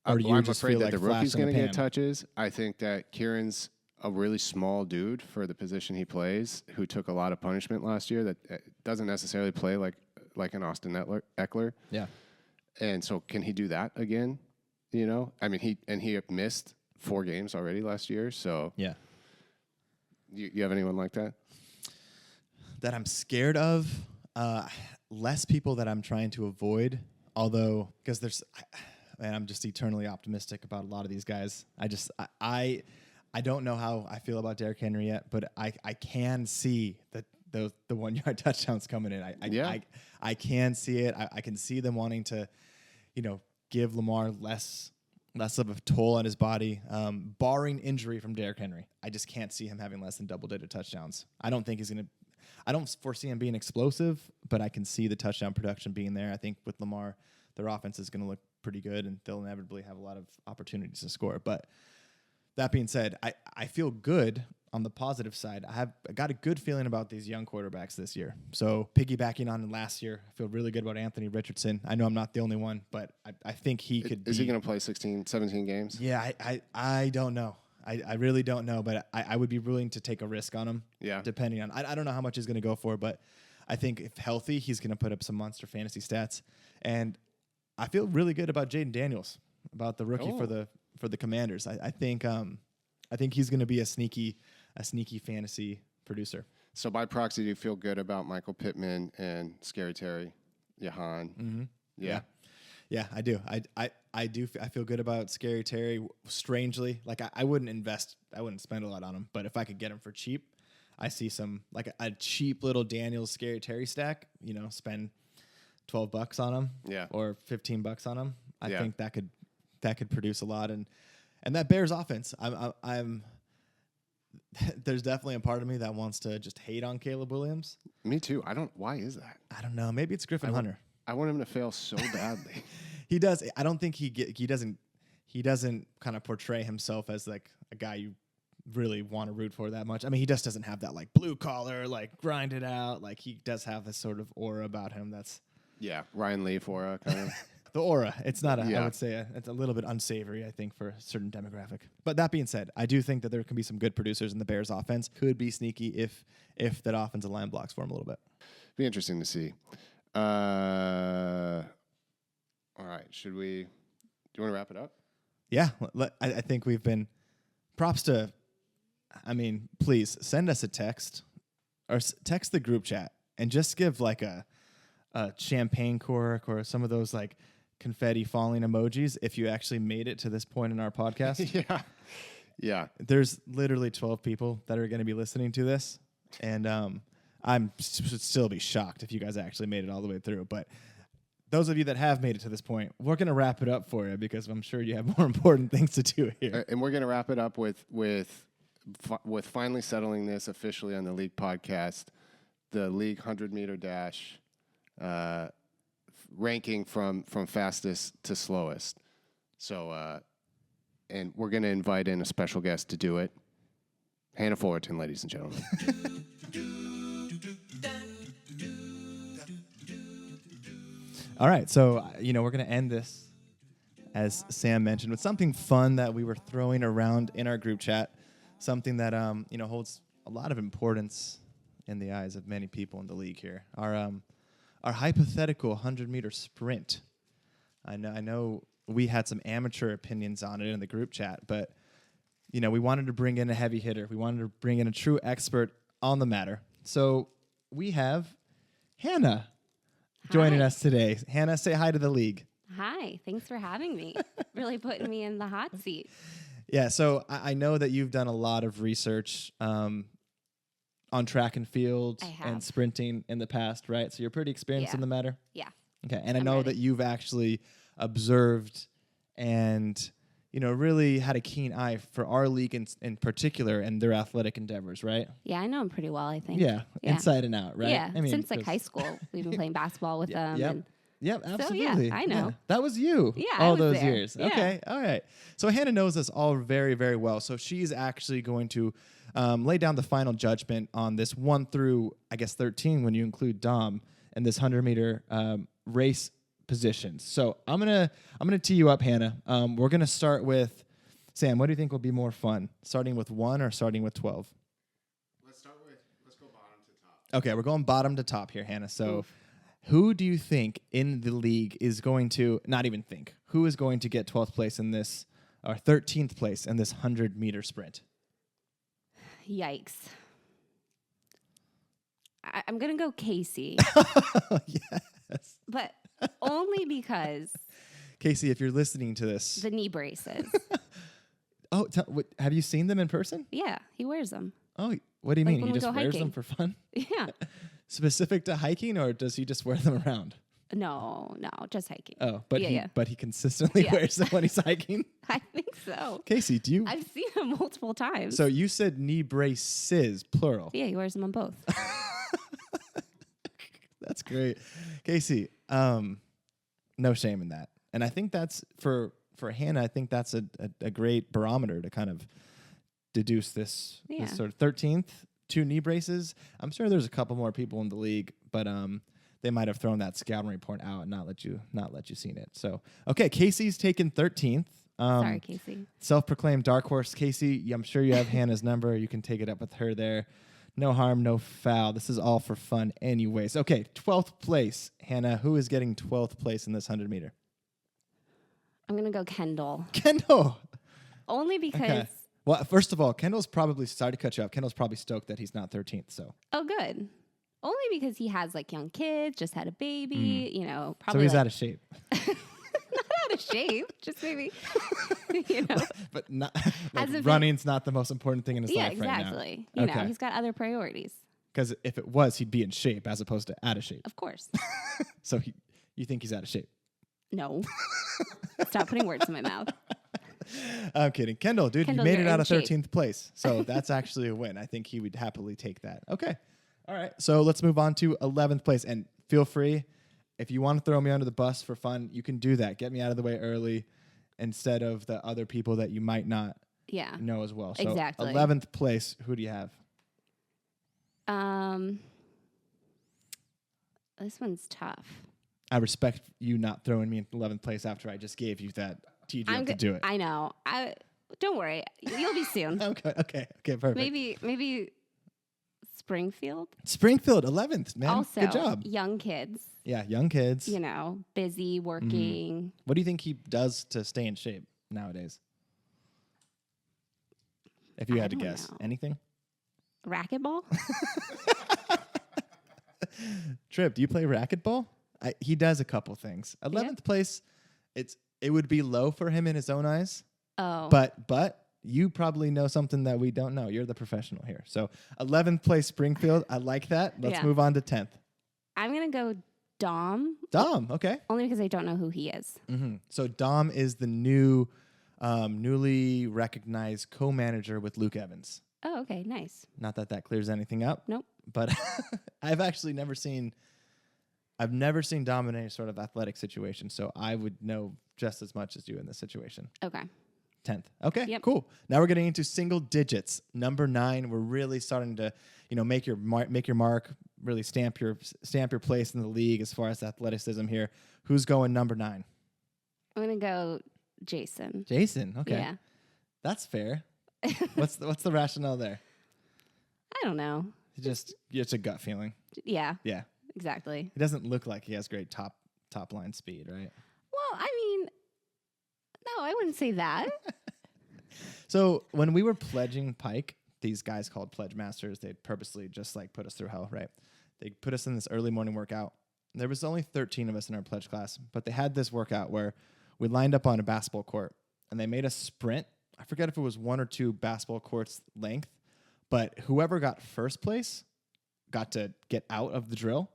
S4: Or I'm afraid that the rookie's going to get touches. I think that Kieran's a really small dude for the position he plays, who took a lot of punishment last year that doesn't necessarily play like an Austin Eckler.
S3: Yeah.
S4: And so can he do that again? I mean, he missed 4 games already last year. So
S3: yeah.
S4: You have anyone like that?
S3: That I'm scared of? Less people that I'm trying to avoid, although because I'm just eternally optimistic about a lot of these guys. I don't know how I feel about Derrick Henry yet, but I can see the 1-yard touchdowns coming in. I can see it. I can see them wanting to, give Lamar less of a toll on his body, barring injury from Derrick Henry. I just can't see him having less than double-digit touchdowns. I don't foresee him being explosive, but I can see the touchdown production being there. I think with Lamar, their offense is going to look pretty good, and they'll inevitably have a lot of opportunities to score. But that being said, I feel good on the positive side. I got a good feeling about these young quarterbacks this year. So piggybacking on last year, I feel really good about Anthony Richardson. I know I'm not the only one, but I think he could
S4: Is he going to play 16, 17 games?
S3: Yeah, I don't know. I really don't know, but I would be willing to take a risk on him.
S4: Yeah.
S3: Depending on, I don't know how much he's going to go for, but I think if healthy, he's going to put up some monster fantasy stats. And I feel really good about Jaden Daniels, about the rookie for the Commanders. I think he's going to be a sneaky fantasy producer.
S4: So by proxy, do you feel good about Michael Pittman and Scary Terry, Jahan?
S3: Mm-hmm.
S4: Yeah.
S3: Yeah, I do. I do. I feel good about Scary Terry. Strangely, like I wouldn't spend a lot on him, but if I could get him for cheap, I see some like a cheap little Daniels Scary Terry stack. Spend $12 on him, or $15 on him. I think that could produce a lot, and that Bears offense. I'm there's definitely a part of me that wants to just hate on Caleb Williams.
S4: Me too. Why is that?
S3: I don't know. Maybe it's Griffin Hunter.
S4: I want him to fail so badly.
S3: He does. I don't think he doesn't kind of portray himself as like a guy you really want to root for that much. I mean, he just doesn't have that like blue collar, like grind it out. Like he does have this sort of aura about him. That's
S4: Ryan Leaf aura kind of.
S3: The aura. It's not I would say it's a little bit unsavory, I think, for a certain demographic. But that being said, I do think that there can be some good producers in the Bears offense. Could be sneaky if that offensive line blocks for him a little bit.
S4: Be interesting to see. All right. Do you want to wrap it up?
S3: Yeah. I think we've been props to, please send us a text or text the group chat and just give like a champagne cork or some of those like confetti falling emojis if you actually made it to this point in our podcast.
S4: Yeah.
S3: There's literally 12 people that are going to be listening to this. And I'm should still be shocked if you guys actually made it all the way through. But those of you that have made it to this point, we're going to wrap it up for you because I'm sure you have more important things to do here.
S4: And we're going to wrap it up with finally settling this officially on the League podcast, the League 100-meter dash ranking from fastest to slowest. So, and we're going to invite in a special guest to do it. Hannah Fullerton, ladies and gentlemen.
S3: All right, so we're going to end this as Sam mentioned, with something fun that we were throwing around in our group chat, something that holds a lot of importance in the eyes of many people in the league here. Our hypothetical 100-meter sprint. I know we had some amateur opinions on it in the group chat, but we wanted to bring in a heavy hitter. We wanted to bring in a true expert on the matter. So we have Hannah joining us today. Hannah, say hi to the league.
S5: Hi, thanks for having me. Really putting me in the hot seat.
S3: Yeah, so I know that you've done a lot of research on track and field and sprinting in the past, right? So you're pretty experienced in the matter?
S5: Yeah.
S3: Okay, and I know that you've actually observed and really had a keen eye for our league in particular and their athletic endeavors, right?
S5: Yeah, I know them pretty well, I think.
S3: Yeah, inside and out, right?
S5: Yeah, since high school, we've been playing basketball with them.
S3: Yep, absolutely.
S5: So, yeah, I know.
S3: Yeah. That was you all those years.
S5: Yeah.
S3: Okay, all right. So Hannah knows us all very, very well. So she's actually going to lay down the final judgment on this 1 through, 13 when you include Dom and this 100-meter race positions. So I'm gonna tee you up, Hannah. We're gonna start with Sam. What do you think will be more fun, starting with 1 or starting with 12?
S4: Let's go bottom to top.
S3: Okay, we're going bottom to top here, Hannah. So who do you think in the league is going to who is going to get 12th place in this or 13th place in this 100-meter sprint?
S5: Yikes. I'm gonna go Casey.
S3: Yes.
S5: But only because
S3: Casey, if you're listening to this,
S5: the knee braces.
S3: Oh, have you seen them in person?
S5: Yeah, he wears them.
S3: Oh, what do you mean?
S5: when
S3: He
S5: we
S3: just
S5: go
S3: wears them
S5: hiking.
S3: for fun?
S5: Yeah.
S3: Specific to hiking, or does he just wear them around?
S5: No, just hiking.
S3: Oh, but
S5: Yeah.
S3: but he consistently
S5: Yeah.
S3: wears them when he's hiking.
S5: I think so.
S3: Casey, do you?
S5: I've seen him multiple times.
S3: So you said knee braces, plural.
S5: Yeah, he wears them on both.
S3: That's great, Casey. No shame in that, and I think that's for Hannah. I think that's a great barometer to kind of deduce this sort of 13th, 2 knee braces. I'm sure there's a couple more people in the league, but they might have thrown that scouting report out and not let you seen it. So okay, Casey's taken 13th.
S5: Sorry, Casey.
S3: Self-proclaimed dark horse, Casey. I'm sure you have Hannah's number. You can take it up with her there. No harm, no foul. This is all for fun anyways. Okay, 12th place. Hannah, who is getting 12th place in this 100-meter?
S5: I'm going to go Kendall.
S3: Kendall.
S5: Only because...
S3: Okay. Well, first of all, Kendall's probably, sorry to cut you off, Kendall's probably stoked that he's not 13th, so.
S5: Oh, good. Only because he has, young kids, just had a baby,
S3: So
S5: probably...
S3: he's out of shape.
S5: Not out of shape, just maybe,
S3: But not,
S5: As if
S3: running's not the most important thing in his
S5: Yeah,
S3: life right now.
S5: exactly.
S3: Okay.
S5: He's got other priorities.
S3: Because if it was, he'd be in shape as opposed to out of shape.
S5: Of course.
S3: So you think he's out of shape?
S5: No. Stop putting words in my mouth.
S3: I'm kidding. Kendall, dude,
S5: Kendall,
S3: you made it
S5: you're
S3: out
S5: in
S3: of
S5: shape.
S3: 13th place. So that's actually a win. I think he would happily take that. Okay. All right. So let's move on to 11th place. And feel free, if you want to throw me under the bus for fun, you can do that. Get me out of the way early instead of the other people that you might not know as well. So
S5: Exactly.
S3: 11th place, who do you have?
S5: This one's tough.
S3: I respect you not throwing me in 11th place after I just gave you that TGM to do it.
S5: I know. Don't worry. You'll be soon.
S3: Okay, perfect.
S5: Maybe Springfield.
S3: Springfield, 11th, man.
S5: Also,
S3: good job.
S5: young kids.
S3: Yeah, young kids.
S5: Busy, working.
S3: What do you think he does to stay in shape nowadays? If you had to
S5: don't
S3: guess.
S5: know.
S3: Anything?
S5: Racquetball?
S3: Trip, do you play racquetball? He does a couple things. 11th place, it would be low for him in his own eyes.
S5: Oh.
S3: But you probably know something that we don't know. You're the professional here. So 11th place Springfield. I like that. Let's move on to 10th.
S5: I'm going to go Dom.
S3: Dom, okay.
S5: Only because I don't know who he is.
S3: Mm-hmm. So Dom is the newly recognized co-manager with Luke Evans.
S5: Oh, okay. Nice.
S3: Not that clears anything up.
S5: Nope.
S3: But I've actually never seen Dom in any sort of athletic situation, so I would know just as much as you in this situation.
S5: Okay.
S3: 10th. Okay,
S5: Yep.
S3: cool. Now we're getting into single digits. Number 9, we're really starting to, make your mark, really stamp your place in the league as far as athleticism here. Who's going number 9?
S5: I'm going to go Jason.
S3: Jason. Okay.
S5: Yeah.
S3: That's fair. What's the rationale there?
S5: I don't know.
S3: It's a gut feeling.
S5: Yeah,
S3: Yeah.
S5: exactly.
S3: He doesn't look like he has great top line speed, right?
S5: Well, I mean, no, I wouldn't say that.
S3: So when we were pledging Pike, these guys called Pledge Masters, they purposely just like put us through hell, right? They put us in this early morning workout. There was only 13 of us in our pledge class, but they had this workout where we lined up on a basketball court and they made us sprint. I forget if it was 1 or 2 basketball courts length, but whoever got first place got to get out of the drill.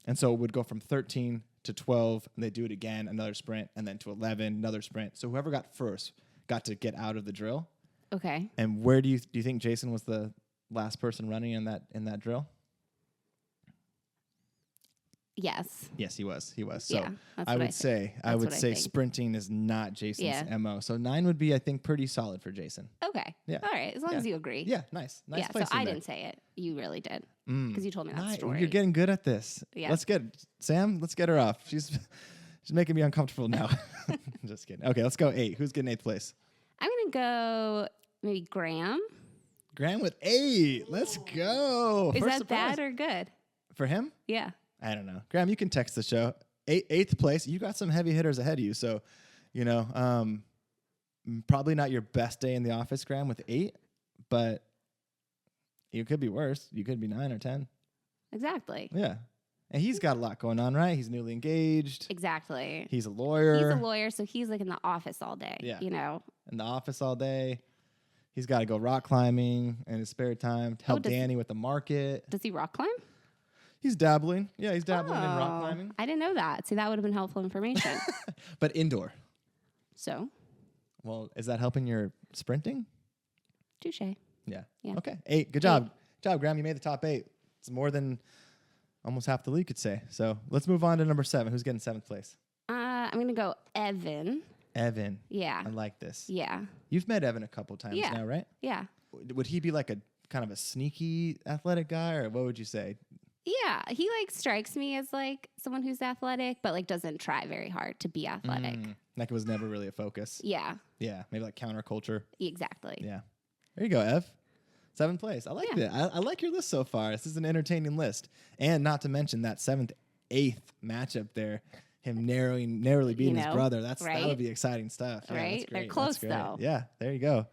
S3: And so it would go from 13 to 12, and they do it again, another sprint, and then to 11, another sprint. So whoever got first got to get out of the drill.
S5: Okay.
S3: And where do you think Jason was the last person running in that drill?
S5: Yes.
S3: Yes, he was. So
S5: Yeah, that's
S3: I
S5: what I
S3: would say
S5: That's what I
S3: say
S5: think.
S3: sprinting is not Jason's
S5: Yeah.
S3: MO. So 9 would be, I think, pretty solid for Jason.
S5: Okay.
S3: Yeah.
S5: All right. As long
S3: Yeah.
S5: as you agree.
S3: Yeah, nice. Nice
S5: Yeah. So
S3: placing
S5: I
S3: there.
S5: didn't say it. You really did. Because you told me that
S3: Nice.
S5: story.
S3: You're getting good at this.
S5: Yeah.
S3: Let's get her off. She's making me uncomfortable now. Just kidding. Okay, let's go 8. Who's getting 8th place?
S5: I'm going to go maybe Graham.
S3: Graham with 8. Let's go.
S5: Is
S3: First
S5: that
S3: surprise.
S5: bad or good?
S3: For him?
S5: Yeah.
S3: I don't know. Graham, you can text the show. 8th place. You got some heavy hitters ahead of you. So, probably not your best day in the office, Graham, with 8, but you could be worse. You could be 9 or 10.
S5: Exactly.
S3: Yeah. And he's got a lot going on, right? He's newly engaged.
S5: Exactly.
S3: He's a lawyer.
S5: He's a lawyer, so he's like in the office all day.
S3: Yeah. In the office all day. He's got to go rock climbing in his spare time to help
S5: does-
S3: Danny with the market.
S5: Does he rock climb?
S3: He's dabbling. Yeah, he's dabbling in rock climbing,
S5: I didn't know that. See, that would have been helpful information.
S3: but indoor.
S5: So,
S3: Well, is that helping your sprinting?
S5: touche.
S3: Yeah.
S5: Yeah.
S3: Okay. 8. Good job. Good job, Graham. You made the top 8. It's more than almost half the league could say. So let's move on to number 7. Who's getting 7th place?
S5: I'm going to go Evan.
S3: Evan.
S5: Yeah.
S3: I like this.
S5: Yeah.
S3: You've met Evan a couple times
S5: Yeah.
S3: now, right?
S5: Yeah.
S3: Would he be like a kind of a sneaky athletic guy, or what would you say?
S5: Yeah. He like strikes me as like someone who's athletic, but like doesn't try very hard to be athletic.
S3: Like it was never really a focus.
S5: Yeah.
S3: Yeah. Maybe like counterculture.
S5: Exactly.
S3: Yeah. There you go, Ev. 7th place. I like
S5: Yeah.
S3: it. I like your list so far. This is an entertaining list. And not to mention that 7th, 8th matchup there, him narrowly beating his brother. That
S5: right?
S3: would be exciting stuff. Yeah,
S5: Right?
S3: that's
S5: They're
S3: great.
S5: close,
S3: That's great.
S5: though.
S3: Yeah, there you go.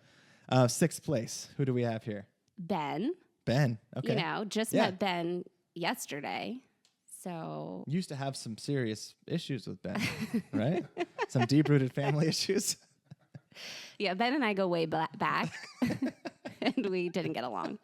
S3: 6th place. Who do we have here?
S5: Ben,
S3: Ben. Okay.
S5: Just
S3: Yeah.
S5: met Ben yesterday. So,
S3: You used to have some serious issues with Ben, right? Some deep-rooted family issues.
S5: yeah, Ben and I go way back, and we didn't get along.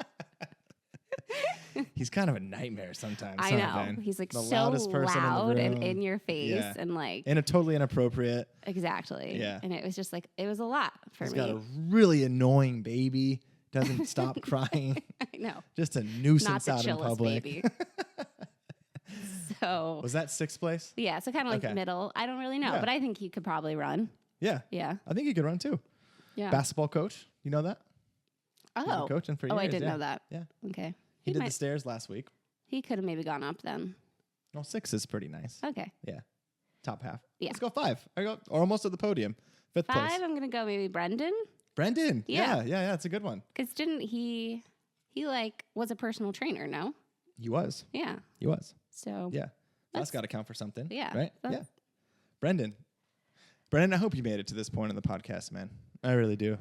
S3: He's kind of a nightmare sometimes.
S5: I
S3: huh,
S5: know.
S3: Ben?
S5: He's like
S3: The
S5: so
S3: loudest person
S5: loud
S3: in
S5: and
S3: the room.
S5: in your face
S3: Yeah.
S5: and like
S3: And a totally inappropriate.
S5: exactly.
S3: Yeah.
S5: And it was just like it was a lot for
S3: He's
S5: me.
S3: got a really annoying baby. Doesn't stop crying.
S5: I know.
S3: Just a
S5: Not
S3: nuisance
S5: the
S3: out in
S5: chillest
S3: public.
S5: baby. So
S3: Was that 6th place?
S5: yeah, so kind of like
S3: Okay.
S5: middle. I don't really know,
S3: Yeah.
S5: but I think he could probably run.
S3: Yeah.
S5: Yeah.
S3: I think he could run too.
S5: Yeah.
S3: Basketball coach. You know that? He's been
S5: Oh.
S3: coaching for
S5: Oh,
S3: years.
S5: I didn't
S3: yeah.
S5: know that.
S3: Yeah.
S5: Okay.
S3: He did the
S5: might-
S3: stairs last week.
S5: He could have maybe gone up then.
S3: Well, 6 is pretty nice.
S5: Okay.
S3: Yeah. Top half.
S5: Yeah.
S3: Let's go 5. I go almost at the podium. 5th
S5: 5,
S3: place.
S5: I'm gonna go maybe Brendan.
S3: Brendan.
S5: Yeah.
S3: Yeah. It's a good one.
S5: Because didn't he like was a personal trainer, no?
S3: He was.
S5: Yeah.
S3: He was.
S5: So
S3: Yeah. That's got to count for something.
S5: Yeah,
S3: Right?
S5: that's-
S3: Yeah. Brendan, I hope you made it to this point in the podcast, man. I really do.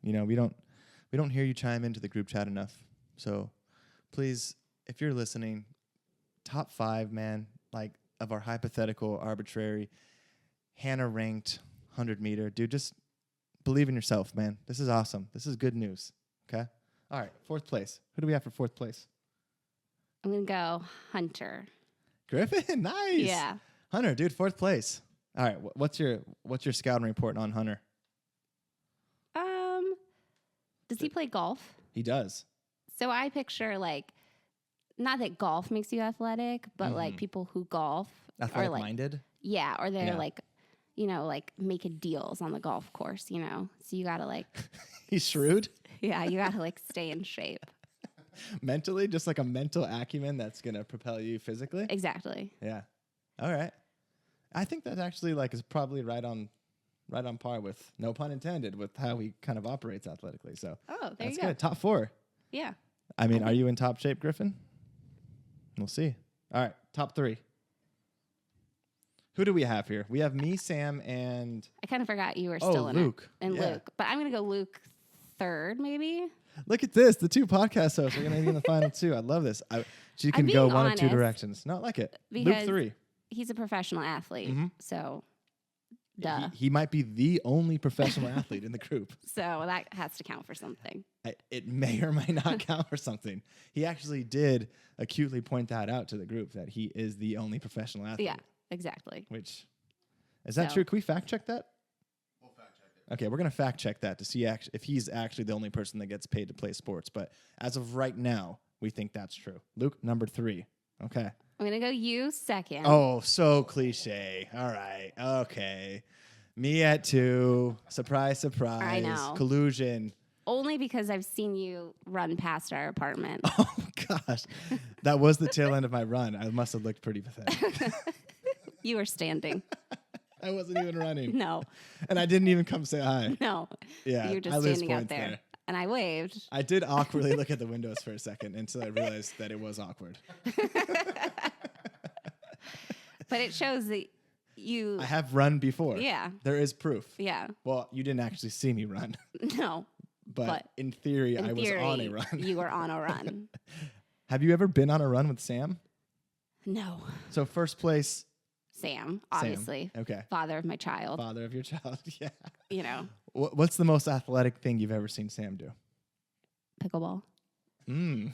S3: We don't hear you chime into the group chat enough. So please, if you're listening, top 5, man, like of our hypothetical, arbitrary, Hannah ranked 100-meter. Dude, just believe in yourself, man. This is awesome. This is good news. Okay? All right, 4th place. Who do we have for 4th place?
S5: I'm gonna go Hunter.
S3: Griffin, nice.
S5: Yeah.
S3: Hunter, dude, 4th place. All right, what's your scouting report on Hunter?
S5: Does he play golf?
S3: He does.
S5: So I picture like, not that golf makes you athletic, but like people who golf are
S3: Athletic
S5: like,
S3: minded.
S5: yeah, or they're
S3: Yeah.
S5: like, like making deals on the golf course, So you gotta like,
S3: He's shrewd
S5: yeah, you gotta like stay in shape.
S3: mentally, just like a mental acumen that's gonna propel you physically.
S5: Exactly.
S3: Yeah. All right. I think that actually like is probably right on right on par with, no pun intended, with how he kind of operates athletically. So
S5: Oh, there
S3: that's
S5: you go.
S3: good. Top 4.
S5: Yeah.
S3: I mean, are you in top shape, Griffin? We'll see. All right, top 3. Who do we have here? We have me, Sam, and
S5: I kind of forgot you were still in
S3: Luke.
S5: it. And
S3: Yeah.
S5: Luke. But I'm going to go Luke 3rd, maybe.
S3: look at this. The 2 podcast hosts are going to be in the final 2. I love this. She can
S5: I'm
S3: go
S5: being
S3: one of 2
S5: honest,
S3: directions. Not like it. Luke
S5: because
S3: 3.
S5: He's a professional athlete.
S3: Mhm.
S5: So, duh.
S3: He might be the only professional athlete in the group.
S5: So that has to count for something.
S3: It may or may not count for something. He actually did acutely point that out to the group that he is the only professional athlete.
S5: Yeah, exactly.
S3: Which, is that
S5: So-
S3: true? Can we fact check that? We'll fact check it. Okay, we're going to fact check that to see if he's actually the only person that gets paid to play sports. But as of right now, we think that's true. Luke, number 3. Okay.
S5: I'm going to go you 2nd.
S3: Oh, so cliche. All right. Okay. Me at 2. Surprise, surprise.
S5: I know.
S3: Collusion.
S5: Only because I've seen you run past our apartment.
S3: Oh, gosh. That was the tail end of my run. I must have looked pretty pathetic.
S5: You were standing.
S3: I wasn't even running.
S5: No,
S3: And I didn't even come say hi.
S5: no.
S3: Yeah.
S5: You were just
S3: I lose
S5: standing out
S3: points
S5: there. And I waved.
S3: I did awkwardly look at the windows for a second until I realized that it was awkward.
S5: But it shows that you.
S3: I have run before.
S5: Yeah.
S3: There is proof.
S5: Yeah.
S3: Well, you didn't actually see me run,
S5: No.
S3: but in theory,
S5: In
S3: I
S5: theory,
S3: was on a run.
S5: You were on a run.
S3: Have you ever been on a run with Sam?
S5: No.
S3: So first place,
S5: Sam, obviously.
S3: Okay.
S5: Father of my child.
S3: Father of your child. Yeah.
S5: You know,
S3: What's the most athletic thing you've ever seen Sam do?
S5: pickleball.
S3: Mm.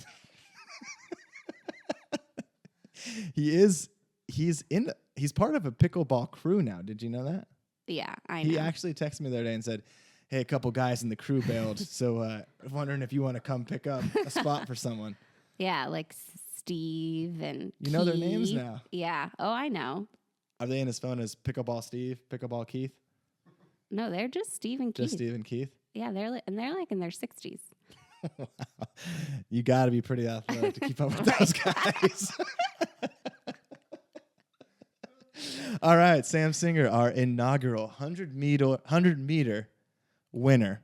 S3: He's part of a pickleball crew now. Did you know that?
S5: Yeah, I know.
S3: He actually texted me the other day and said, "Hey, a couple guys in the crew bailed, so I'm wondering if you want to come pick up a spot for someone."
S5: Yeah, like Steve and
S3: You know their names
S5: Keith.
S3: now.
S5: Yeah. Oh, I know.
S3: Are they in his phone as Pickleball Steve, Pickleball Keith?
S5: No, they're just Steve and Keith.
S3: Just Steve and Keith?
S5: Yeah, they're like in their 60s.
S3: Wow. You got to be pretty athletic to keep up with those guys. All right, Sam Singer, our inaugural 100-meter winner.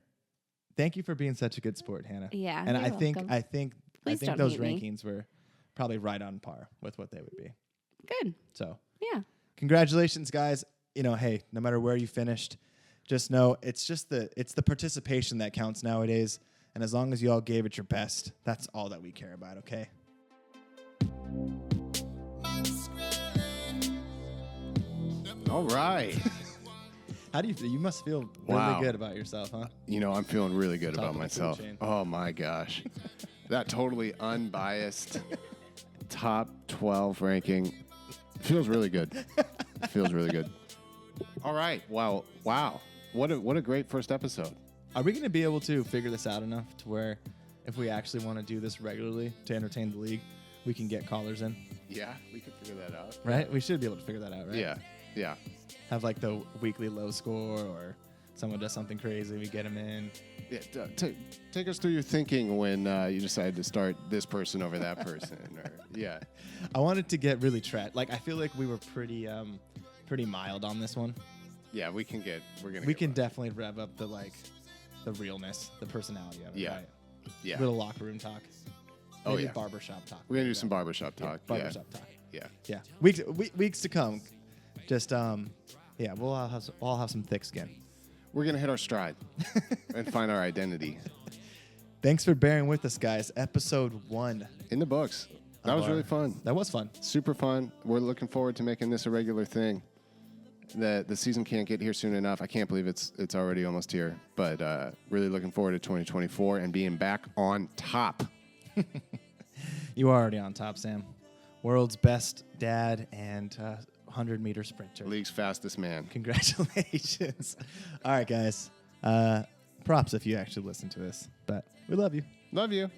S3: Thank you for being such a good sport, Hannah.
S5: Yeah,
S3: And
S5: you're
S3: I think
S5: Please don't
S3: those
S5: hate me.
S3: rankings were probably right on par with what they would be.
S5: Good.
S3: So,
S5: Yeah.
S3: congratulations, guys. Hey, no matter where you finished, just know it's the participation that counts nowadays. And as long as you all gave it your best, that's all that we care about, okay?
S4: All right.
S3: How do you feel? You must feel
S4: Wow.
S3: really good about yourself, huh?
S4: I'm feeling really good
S3: Top
S4: about
S3: of the food
S4: myself.
S3: chain.
S4: Oh my gosh. That totally unbiased top 12 ranking feels really good. Feels really good. All right. Wow. What a great first episode.
S3: Are we going to be able to figure this out enough to where if we actually want to do this regularly to entertain the league, we can get callers in,
S4: Yeah, we could figure that out.
S3: right? We should be able to figure that out, right?
S4: Yeah.
S3: Have like the weekly low score or someone does something crazy, we get them in.
S4: Yeah, take us through your thinking when you decided to start this person over that person. Yeah.
S3: I wanted to get really I feel like we were pretty mild on this one.
S4: Yeah, we can
S3: Definitely rev up the realness, the personality of it.
S4: Yeah.
S3: Right?
S4: Yeah.
S3: Little locker room talk.
S4: Oh,
S3: Maybe
S4: yeah.
S3: barbershop talk.
S4: We're going to do some barbershop talk.
S3: Barbershop talk.
S4: Yeah.
S3: Yeah. Weeks to come. Just we'll all have some thick skin.
S4: We're going to hit our stride and find our identity.
S3: Thanks for bearing with us, guys. Episode 1.
S4: In the books. That was really fun.
S3: That was fun.
S4: Super fun. We're looking forward to making this a regular thing. The season can't get here soon enough. I can't believe it's already almost here. But really looking forward to 2024 and being back on top.
S3: You are already on top, Sam. World's best dad and 100-meter sprinter.
S4: League's fastest man.
S3: Congratulations. All right, guys. Props if you actually listen to this. But we love you.
S4: Love you.